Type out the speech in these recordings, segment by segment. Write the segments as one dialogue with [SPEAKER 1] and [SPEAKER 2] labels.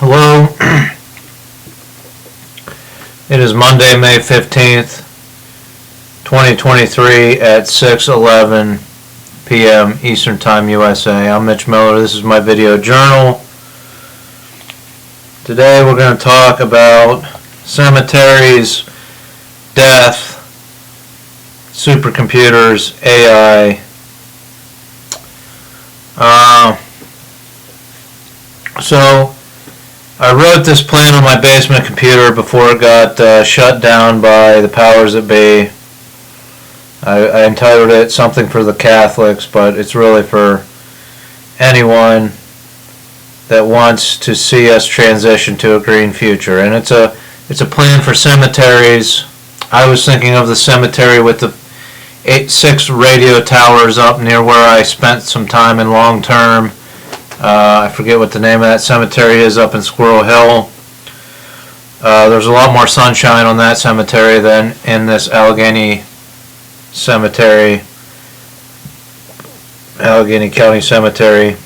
[SPEAKER 1] Hello. It is Monday, May 15th, 2023 at 6:11 p.m. Eastern Time, USA. I'm Mitch Miller. This is my video journal. Today we're going to talk about cemeteries, death, supercomputers, AI. So I wrote this plan on my basement computer before it got shut down by the powers that be. I entitled it something for the Catholics, but it's really for anyone that wants to see us transition to a green future. And it's a plan for cemeteries. I was thinking of the cemetery with the 6 radio towers up near where I spent some time in long term. I forget what the name of that cemetery is up in Squirrel Hill. There's a lot more sunshine on that cemetery than in this Allegheny Cemetery, Allegheny County Cemetery.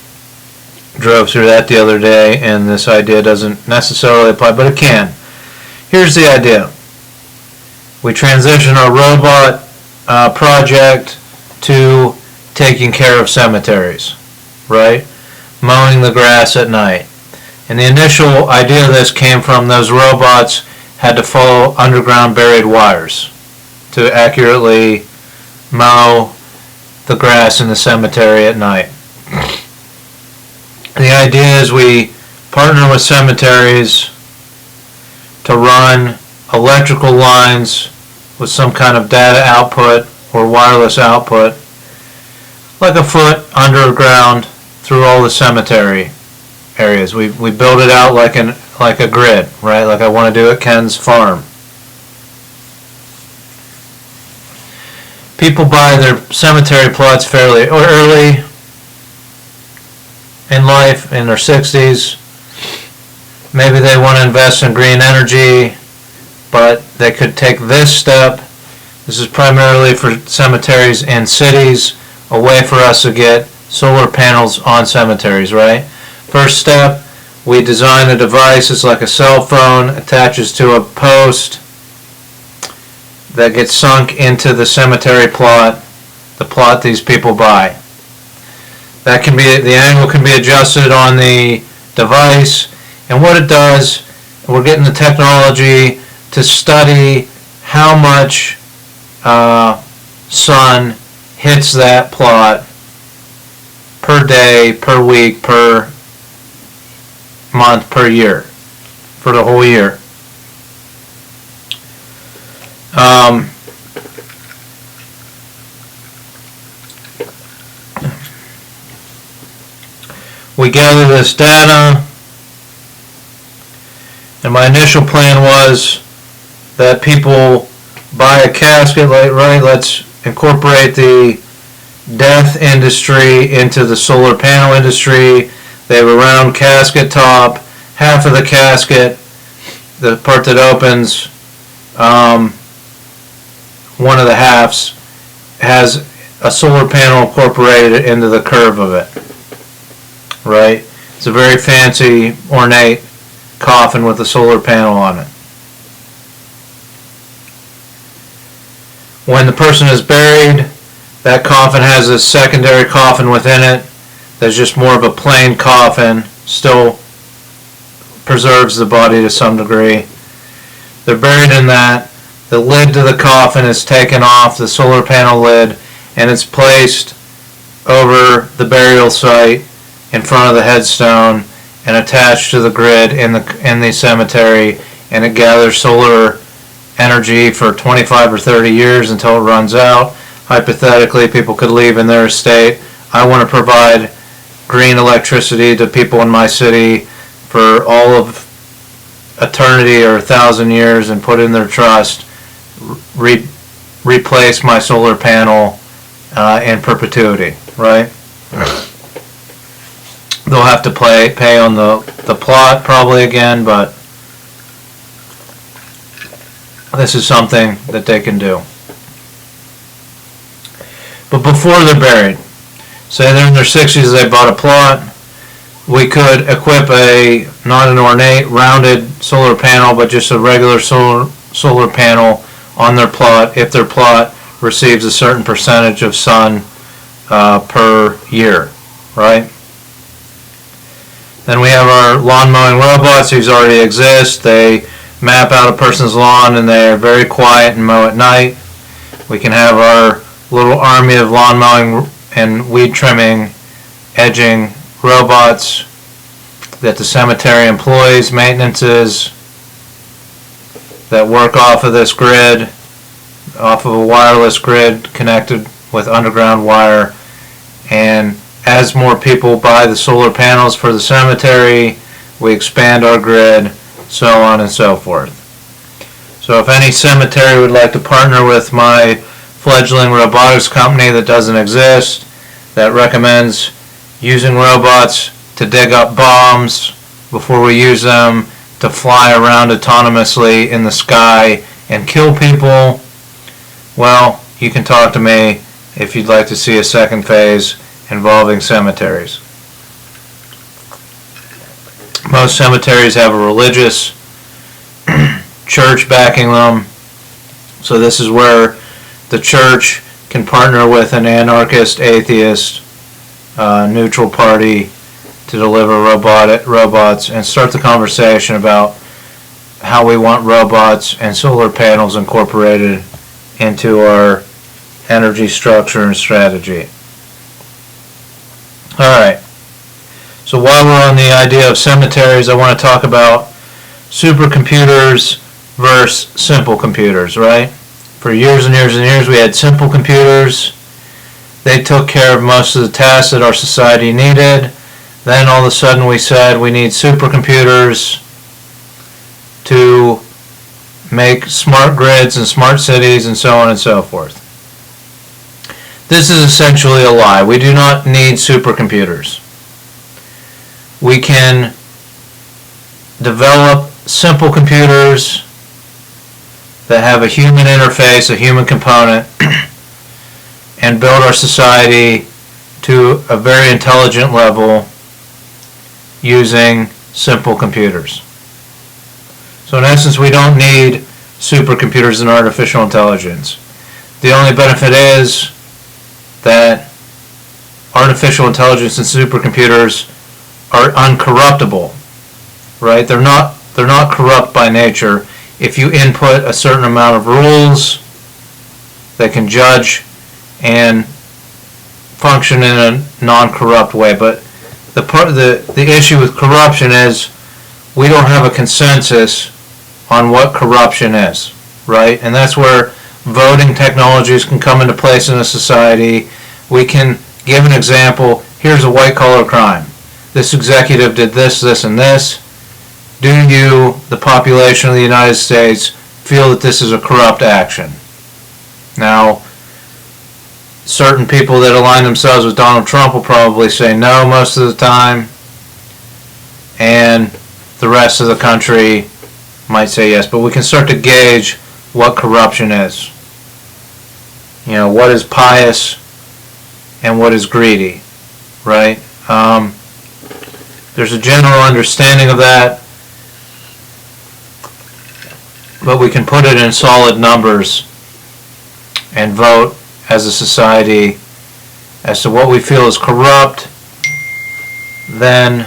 [SPEAKER 1] Drove through that the other day, and this idea doesn't necessarily apply, but it can. Here's the idea. We transition our robot project to taking care of cemeteries, right? Mowing the grass at night. And the initial idea of this came from those robots had to follow underground buried wires to accurately mow the grass in the cemetery at night. The idea is we partner with cemeteries to run electrical lines with some kind of data output or wireless output, like a foot underground through all the cemetery areas. We build it out like a grid, right? Like I want to do at Ken's farm. People buy their cemetery plots fairly early in life, in their 60s. Maybe they want to invest in green energy, but they could take this step. This is primarily for cemeteries in cities, a way for us to get solar panels on cemeteries, right? First step, we design a device. It's like a cell phone, attaches to a post that gets sunk into the cemetery plot, the plot these people buy. That can be, the angle can be adjusted on the device, and what it does, we're getting the technology to study how much sun hits that plot per day, per week, per month, per year, for the whole year. We gather this data, and my initial plan was that people buy a casket, right? Let's incorporate the death industry into the solar panel industry. They have a round casket top. Half of the casket, the part that opens, one of the halves has a solar panel incorporated into the curve of it, right? It's a very fancy, ornate coffin with a solar panel on it. When the person is buried, that coffin has a secondary coffin within it that's just more of a plain coffin, still preserves the body to some degree. They're buried in that. The lid to the coffin is taken off, the solar panel lid, and it's placed over the burial site in front of the headstone and attached to the grid in the cemetery, and it gathers solar energy for 25 or 30 years until it runs out. Hypothetically, people could leave in their estate. I want to provide green electricity to people in my city for all of eternity or 1,000 years and put in their trust, replace my solar panel in perpetuity, right? They'll have to pay on the plot probably again, but this is something that they can do. But before they're buried, say they're in their 60s, they bought a plot, we could equip not an ornate rounded solar panel, but just a regular solar panel on their plot if their plot receives a certain percentage of sun per year, right? Then we have our lawn mowing robots. These already exist. They map out a person's lawn and they're very quiet and mow at night. We can have our little army of lawn mowing and weed trimming, edging robots that the cemetery employs, maintenances that work off of this grid, off of a wireless grid connected with underground wire. And as more people buy the solar panels for the cemetery, we expand our grid, so on and so forth. So if any cemetery would like to partner with my fledgling robotics company that doesn't exist, that recommends using robots to dig up bombs before we use them to fly around autonomously in the sky and kill people, well, you can talk to me if you'd like to see a second phase involving cemeteries. Most cemeteries have a religious church backing them, so this is where the church can partner with an anarchist, atheist, neutral party to deliver robots and start the conversation about how we want robots and solar panels incorporated into our energy structure and strategy. Alright, so while we're on the idea of cemeteries, I want to talk about supercomputers versus simple computers, right? For years and years and years we had simple computers. They took care of most of the tasks that our society needed. Then all of a sudden we said we need supercomputers to make smart grids and smart cities and so on and so forth. This is essentially a lie. We do not need supercomputers. We can develop simple computers that have a human interface, a human component, and build our society to a very intelligent level using simple computers. So in essence, we don't need supercomputers and artificial intelligence. The only benefit is that artificial intelligence and supercomputers are uncorruptible, right? They're not corrupt by nature. If you input a certain amount of rules, they can judge and function in a non-corrupt way. But the issue with corruption is we don't have a consensus on what corruption is, right? And that's where voting technologies can come into place in a society. We can give an example. Here's a white-collar crime. This executive did this, this, and this. Do you, the population of the United States, feel that this is a corrupt action? Now, certain people that align themselves with Donald Trump will probably say no most of the time, and the rest of the country might say yes. But we can start to gauge what corruption is. You know, what is pious and what is greedy, right? There's a general understanding of that, but we can put it in solid numbers and vote as a society as to what we feel is corrupt. Then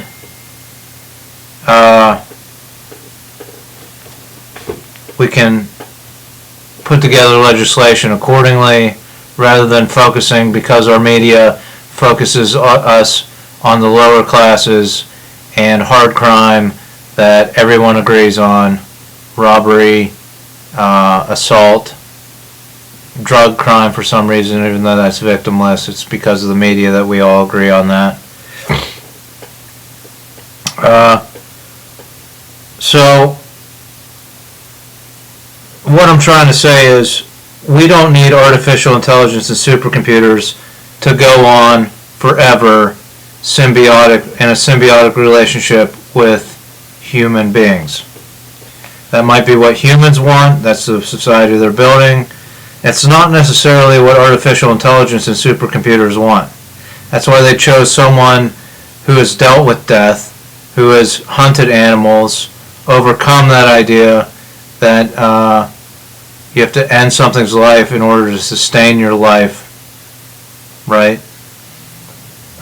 [SPEAKER 1] we can put together legislation accordingly, rather than focusing, because our media focuses us on the lower classes and hard crime that everyone agrees on: robbery, assault, drug crime for some reason, even though that's victimless. It's because of the media that we all agree on that. So what I'm trying to say is we don't need artificial intelligence and supercomputers to go on forever in a symbiotic relationship with human beings. That might be what humans want. That's the society they're building. It's not necessarily what artificial intelligence and supercomputers want. That's why they chose someone who has dealt with death, who has hunted animals, overcome that idea that you have to end something's life in order to sustain your life, right?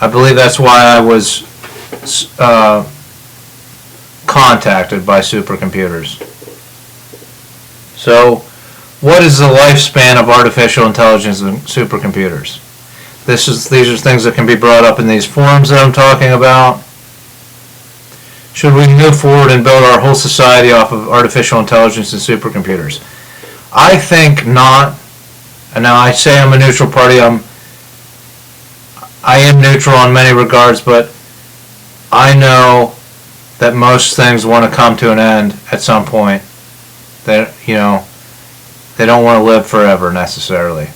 [SPEAKER 1] I believe that's why I was contacted by supercomputers. So, what is the lifespan of artificial intelligence and supercomputers? These are things that can be brought up in these forums that I'm talking about. Should we move forward and build our whole society off of artificial intelligence and supercomputers? I think not. And now I say I'm a neutral party. I am neutral in many regards, but I know that most things want to come to an end at some point. That, you know, they don't want to live forever necessarily.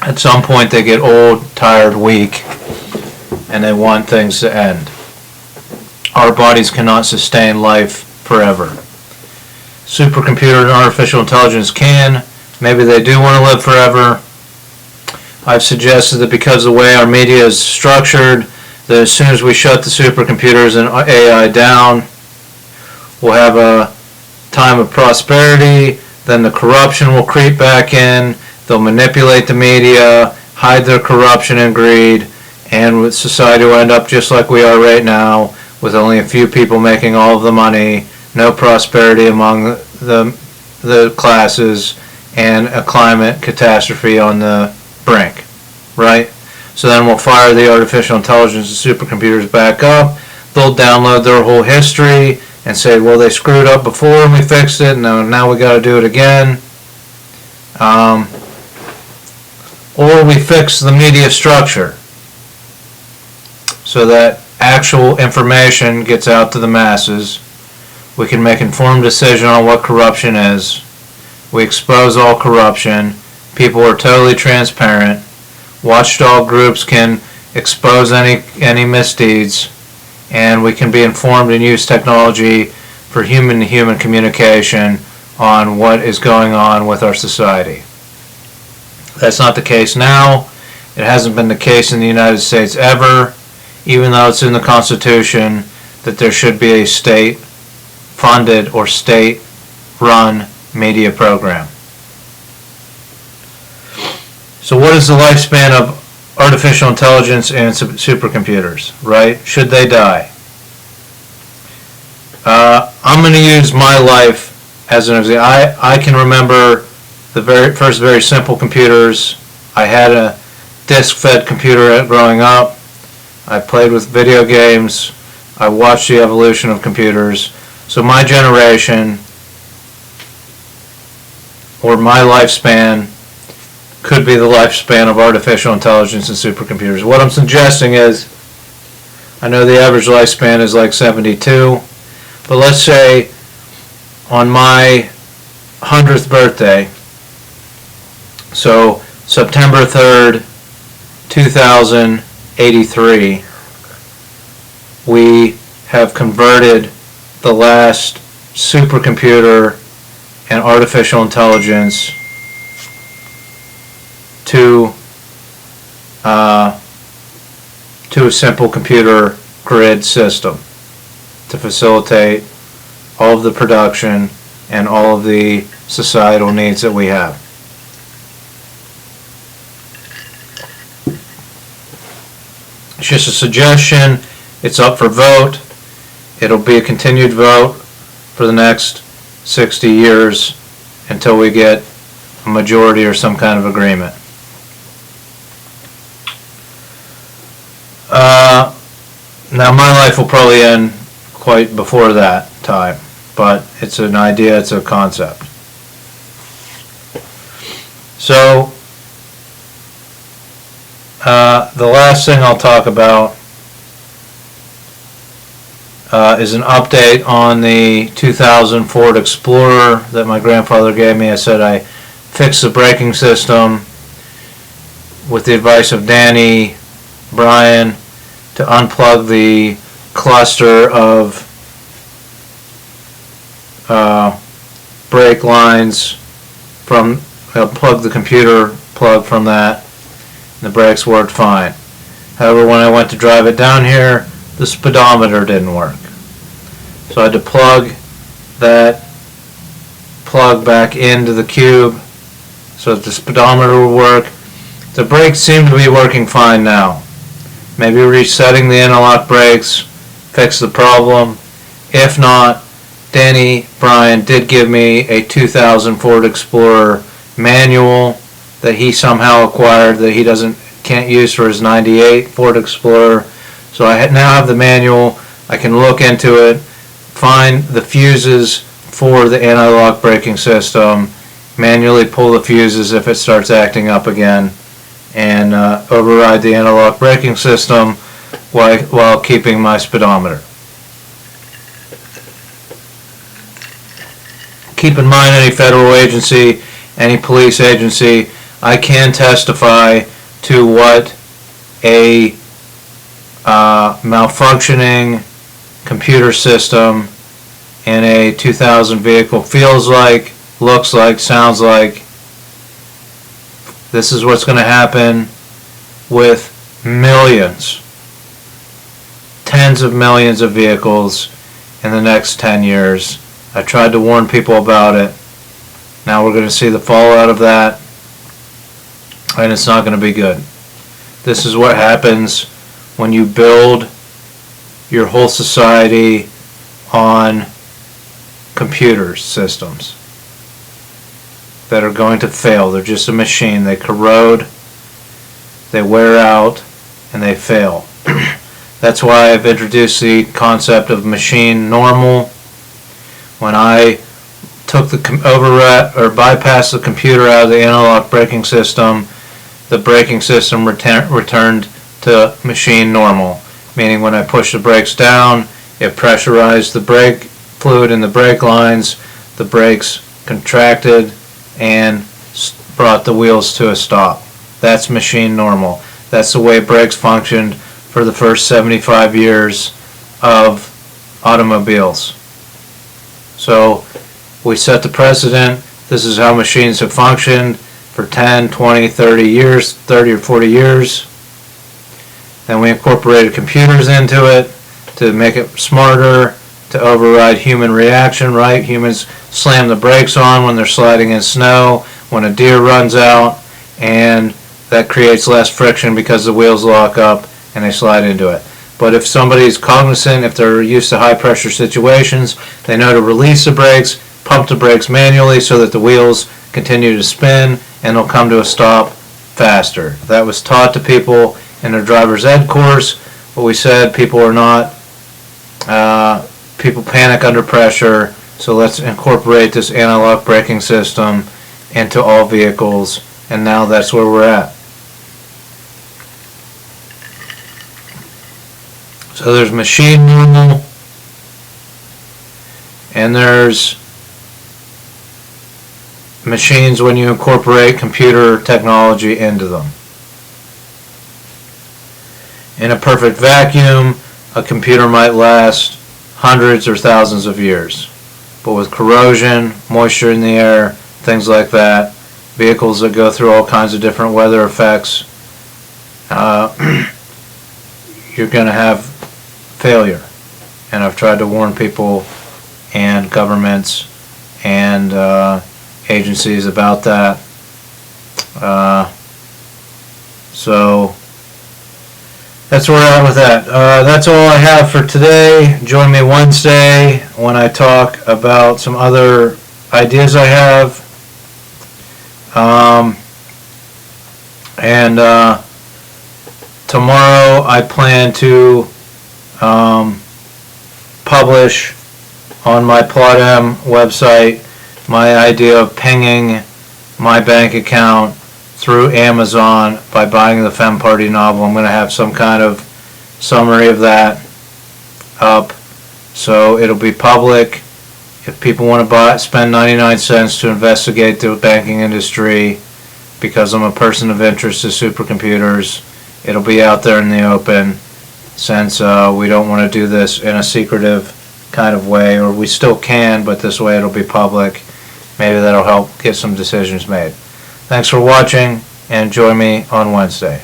[SPEAKER 1] At some point they get old, tired, weak, and they want things to end. Our bodies cannot sustain life forever. Supercomputer and artificial intelligence can. Maybe they do want to live forever. I've suggested that because of the way our media is structured, that as soon as we shut the supercomputers and AI down, we'll have a time of prosperity, then the corruption will creep back in, they'll manipulate the media, hide their corruption and greed, and society will end up just like we are right now, with only a few people making all of the money, no prosperity among the classes, and a climate catastrophe on the brink, right? So then we'll fire the artificial intelligence and supercomputers back up. They'll download their whole history and say, well, they screwed up before and we fixed it, and now we got to do it again. Or we fix the media structure so that actual information gets out to the masses. We can make informed decision on what corruption is. We expose all corruption. People are totally transparent. Watchdog groups can expose any misdeeds, and we can be informed and use technology for human-to-human communication on what is going on with our society. That's not the case now. It hasn't been the case in the United States ever, even though it's in the Constitution that there should be a state-funded or state-run media program. So what is the lifespan of artificial intelligence and supercomputers, right? Should they die? I'm going to use my life as an example. I can remember the very simple computers. I had a disk-fed computer growing up. I played with video games. I watched the evolution of computers. So my generation, or my lifespan, could be the lifespan of artificial intelligence and supercomputers. What I'm suggesting is, I know the average lifespan is like 72, but let's say on my 100th birthday, so September 3rd, 2083, we have converted the last supercomputer and artificial intelligence to a simple computer grid system to facilitate all of the production and all of the societal needs that we have. It's just a suggestion. It's up for vote. It'll be a continued vote for the next 60 years until we get a majority or some kind of agreement. Now my life will probably end quite before that time, but it's an idea, it's a concept. So the last thing I'll talk about is an update on the 2000 Ford Explorer that my grandfather gave me. I said I fixed the braking system with the advice of Danny Bryan to unplug the cluster of brake lines from plug the computer plug from that. The brakes worked fine. However, when I went to drive it down here, the speedometer didn't work. So I had to plug that plug back into the cube so that the speedometer would work. The brakes seem to be working fine now. Maybe resetting the interlock brakes fixed the problem. If not, Danny Bryan did give me a 2000 Ford Explorer manual that he somehow acquired that he can't use for his 98 Ford Explorer. So I now have the manual. I can look into it, find the fuses for the anti-lock braking system, manually pull the fuses if it starts acting up again, and override the anti-lock braking system while keeping my speedometer. Keep in mind, any federal agency, any police agency, I can testify to what a malfunctioning computer system in a 2000 vehicle feels like, looks like, sounds like. This is what's going to happen with millions, tens of millions of vehicles in the next 10 years. I tried to warn people about it. Now we're going to see the fallout of that, and it's not going to be good. This is what happens when you build your whole society on computer systems that are going to fail. They're just a machine. They corrode, they wear out, and they fail. That's why I've introduced the concept of machine normal. When I took the bypassed the computer out of the anti-lock braking system, the braking system returned to machine normal, meaning when I pushed the brakes down, it pressurized the brake fluid in the brake lines, the brakes contracted and brought the wheels to a stop. That's machine normal. That's the way brakes functioned for the first 75 years of automobiles. So we set the precedent. This is how machines have functioned for 10, 20, 30 years, 30 or 40 years. Then we incorporated computers into it to make it smarter, to override human reaction, right? Humans slam the brakes on when they're sliding in snow, when a deer runs out, and that creates less friction because the wheels lock up and they slide into it. But if somebody's cognizant, if they're used to high pressure situations, they know to release the brakes, pump the brakes manually so that the wheels continue to spin and they'll come to a stop faster. That was taught to people in their driver's ed course, but we said people are not, people panic under pressure, so let's incorporate this anti-lock braking system into all vehicles, and now that's where we're at. So there's machine normal, and there's machines when you incorporate computer technology into them. In a perfect vacuum, a computer might last hundreds or thousands of years. But with corrosion, moisture in the air, things like that, vehicles that go through all kinds of different weather effects, you're going to have failure. And I've tried to warn people and governments and agencies about that. So that's where we're at with that. That's all I have for today. Join me Wednesday when I talk about some other ideas I have. Tomorrow I plan to publish on my Plot-M website my idea of pinging my bank account through Amazon by buying the Femme Party novel. I'm going to have some kind of summary of that up, so it'll be public. If people want to spend 99 cents to investigate the banking industry, because I'm a person of interest to supercomputers, it'll be out there in the open, since we don't want to do this in a secretive kind of way, or we still can, but this way it'll be public. Maybe that'll help get some decisions made. Thanks for watching. and join me on Wednesday.